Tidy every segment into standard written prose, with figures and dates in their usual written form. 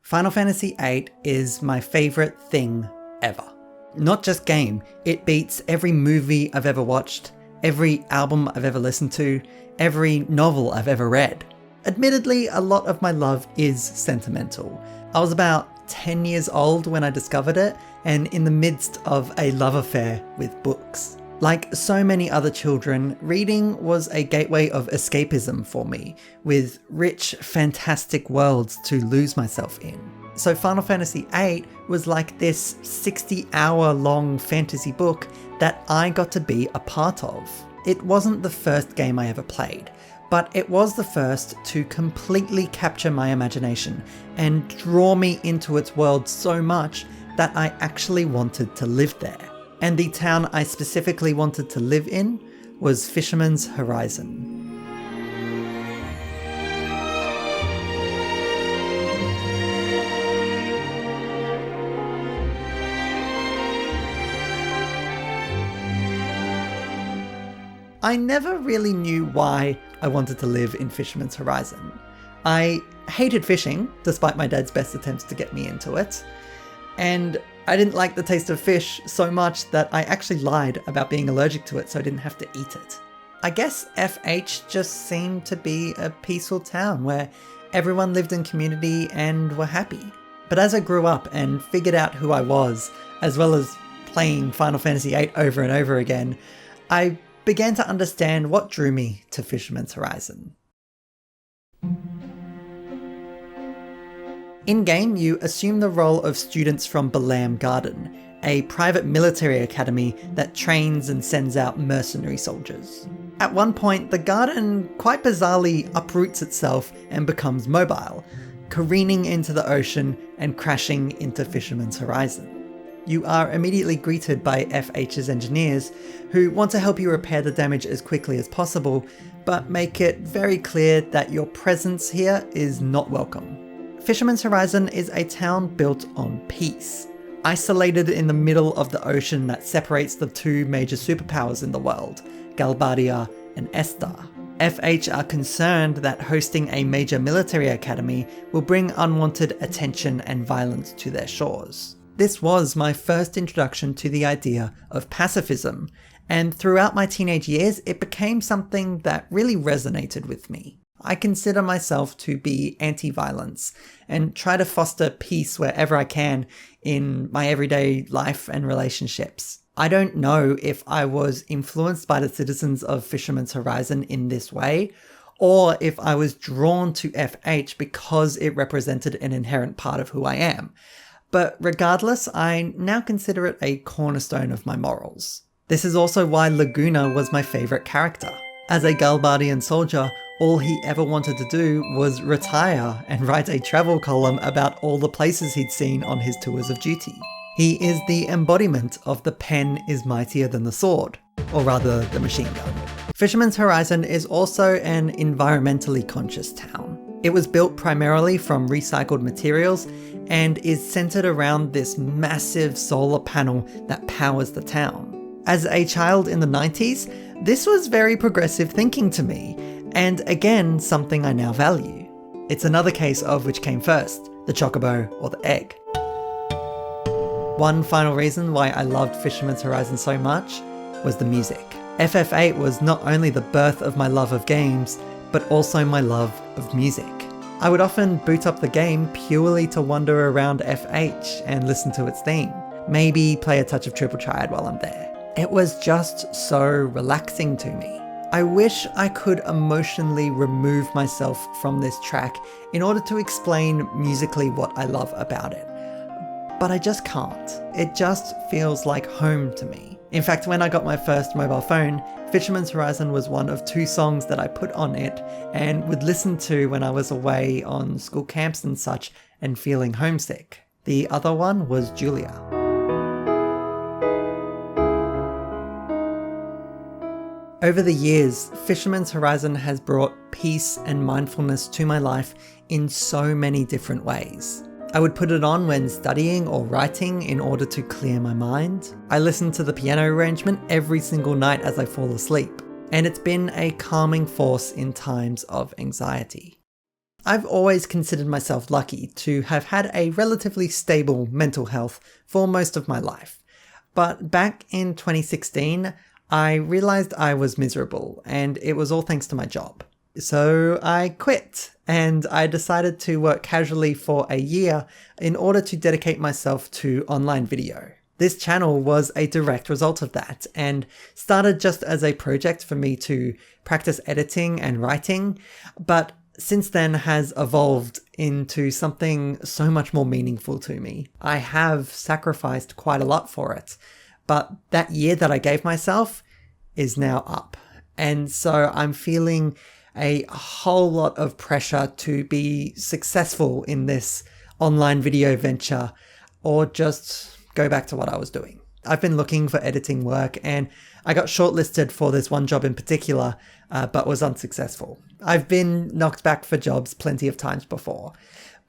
Final Fantasy VIII is my favourite thing ever. Not just game, it beats every movie I've ever watched, every album I've ever listened to, every novel I've ever read. Admittedly, a lot of my love is sentimental. I was about 10 years old when I discovered it, and in the midst of a love affair with books. Like so many other children, reading was a gateway of escapism for me, with rich, fantastic worlds to lose myself in. So Final Fantasy VIII was like this 60-hour-long fantasy book that I got to be a part of. It wasn't the first game I ever played, but it was the first to completely capture my imagination and draw me into its world so much that I actually wanted to live there. And the town I specifically wanted to live in was Fisherman's Horizon. I never really knew why I wanted to live in Fisherman's Horizon. I hated fishing, despite my dad's best attempts to get me into it. And I didn't like the taste of fish so much that I actually lied about being allergic to it so I didn't have to eat it. I guess FH just seemed to be a peaceful town where everyone lived in community and were happy. But as I grew up and figured out who I was, as well as playing Final Fantasy VIII over and over again, I began to understand what drew me to Fisherman's Horizon. In-game, you assume the role of students from Balamb Garden, a private military academy that trains and sends out mercenary soldiers. At one point, the garden quite bizarrely uproots itself and becomes mobile, careening into the ocean and crashing into Fisherman's Horizon. You are immediately greeted by FH's engineers, who want to help you repair the damage as quickly as possible, but make it very clear that your presence here is not welcome. Fisherman's Horizon is a town built on peace, isolated in the middle of the ocean that separates the two major superpowers in the world, Galbadia and Estar. FH are concerned that hosting a major military academy will bring unwanted attention and violence to their shores. This was my first introduction to the idea of pacifism, and throughout my teenage years it became something that really resonated with me. I consider myself to be anti-violence and try to foster peace wherever I can in my everyday life and relationships. I don't know if I was influenced by the citizens of Fisherman's Horizon in this way, or if I was drawn to FH because it represented an inherent part of who I am. But regardless, I now consider it a cornerstone of my morals. This is also why Laguna was my favourite character. As a Galbadian soldier, all he ever wanted to do was retire and write a travel column about all the places he'd seen on his tours of duty. He is the embodiment of the pen is mightier than the sword, or rather the machine gun. Fisherman's Horizon is also an environmentally conscious town. It was built primarily from recycled materials and is centered around this massive solar panel that powers the town. As a child in the 90s, this was very progressive thinking to me, and again, something I now value. It's another case of which came first, the chocobo or the egg. One final reason why I loved Fisherman's Horizon so much was the music. FF8 was not only the birth of my love of games, but also my love of music. I would often boot up the game purely to wander around FH and listen to its theme. Maybe play a touch of Triple Triad while I'm there. It was just so relaxing to me. I wish I could emotionally remove myself from this track in order to explain musically what I love about it. But I just can't. It just feels like home to me. In fact, when I got my first mobile phone, Fisherman's Horizon was one of 2 songs that I put on it and would listen to when I was away on school camps and such and feeling homesick. The other one was Julia. Over the years, Fisherman's Horizon has brought peace and mindfulness to my life in so many different ways. I would put it on when studying or writing in order to clear my mind. I listen to the piano arrangement every single night as I fall asleep, and it's been a calming force in times of anxiety. I've always considered myself lucky to have had a relatively stable mental health for most of my life. But back in 2016, I realized I was miserable, and it was all thanks to my job. So I quit, and I decided to work casually for a year in order to dedicate myself to online video. This channel was a direct result of that, and started just as a project for me to practice editing and writing, but since then has evolved into something so much more meaningful to me. I have sacrificed quite a lot for it, but that year that I gave myself is now up. And so I'm feeling a whole lot of pressure to be successful in this online video venture, or just go back to what I was doing. I've been looking for editing work, and I got shortlisted for this one job in particular, but was unsuccessful. I've been knocked back for jobs plenty of times before,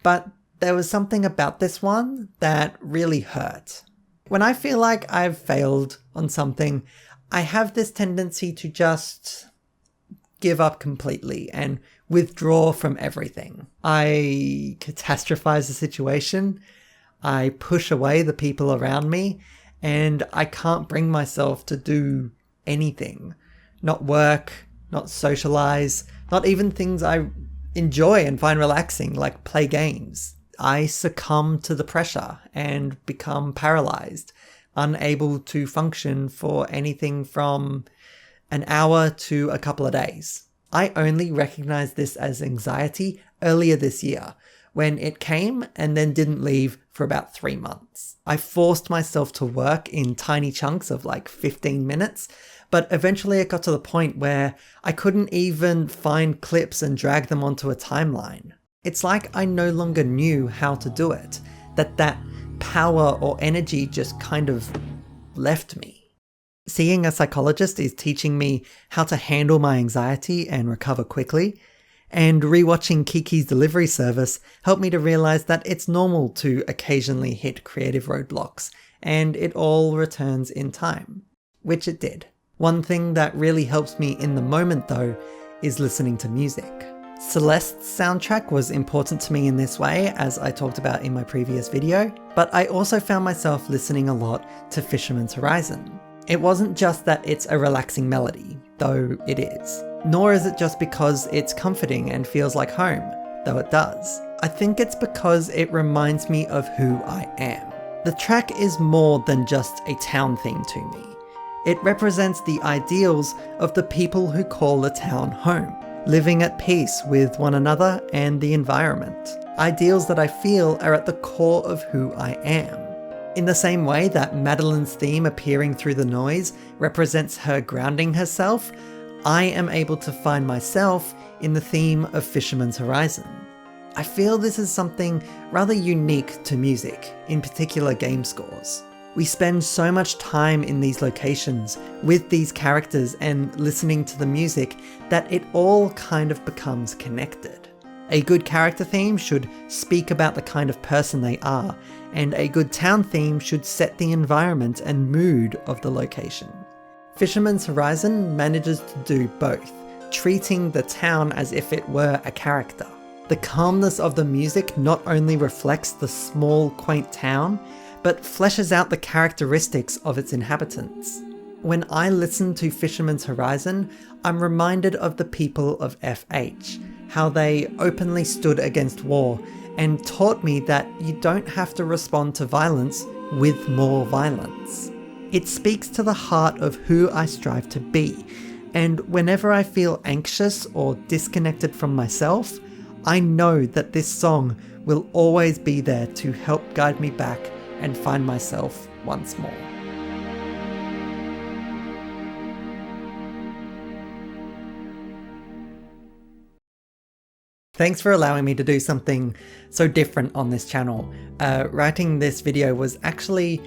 but there was something about this one that really hurt. When I feel like I've failed on something, I have this tendency to just give up completely and withdraw from everything. I catastrophize the situation, I push away the people around me, and I can't bring myself to do anything. Not work, not socialize, not even things I enjoy and find relaxing, like play games. I succumb to the pressure and become paralyzed, unable to function for anything from an hour to a couple of days. I only recognized this as anxiety earlier this year, when it came and then didn't leave for about 3 months. I forced myself to work in tiny chunks of like 15 minutes, but eventually it got to the point where I couldn't even find clips and drag them onto a timeline. It's like I no longer knew how to do it, that power or energy just kind of left me. Seeing a psychologist is teaching me how to handle my anxiety and recover quickly, and rewatching Kiki's Delivery Service helped me to realize that it's normal to occasionally hit creative roadblocks, and it all returns in time. Which it did. One thing that really helps me in the moment though is listening to music. Celeste's soundtrack was important to me in this way, as I talked about in my previous video, but I also found myself listening a lot to Fisherman's Horizon. It wasn't just that it's a relaxing melody, though it is. Nor is it just because it's comforting and feels like home, though it does. I think it's because it reminds me of who I am. The track is more than just a town theme to me. It represents the ideals of the people who call the town home, living at peace with one another and the environment. Ideals that I feel are at the core of who I am. In the same way that Madeline's theme appearing through the noise represents her grounding herself, I am able to find myself in the theme of Fisherman's Horizon. I feel this is something rather unique to music, in particular game scores. We spend so much time in these locations with these characters and listening to the music that it all kind of becomes connected. A good character theme should speak about the kind of person they are, and a good town theme should set the environment and mood of the location. Fisherman's Horizon manages to do both, treating the town as if it were a character. The calmness of the music not only reflects the small, quaint town, but fleshes out the characteristics of its inhabitants. When I listen to Fisherman's Horizon, I'm reminded of the people of FH, how they openly stood against war, and taught me that you don't have to respond to violence with more violence. It speaks to the heart of who I strive to be, and whenever I feel anxious or disconnected from myself, I know that this song will always be there to help guide me back and find myself once more. Thanks for allowing me to do something so different on this channel. Writing this video was actually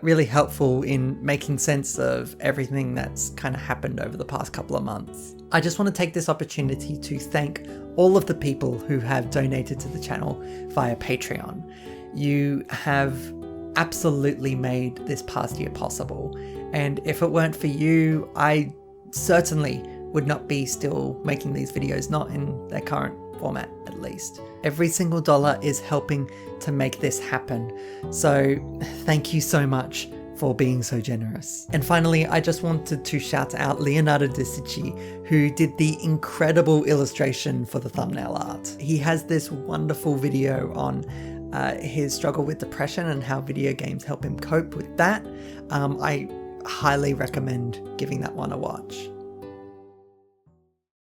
really helpful in making sense of everything that's kind of happened over the past couple of months. I just want to take this opportunity to thank all of the people who have donated to the channel via Patreon. You have absolutely made this past year possible, and if it weren't for you, I certainly would not be still making these videos, not in their current format at least. Every single dollar is helping to make this happen. So thank you so much for being so generous. And finally, I just wanted to shout out Leonardo Da Sidci, who did the incredible illustration for the thumbnail art. He has this wonderful video on his struggle with depression and how video games help him cope with that. I highly recommend giving that one a watch.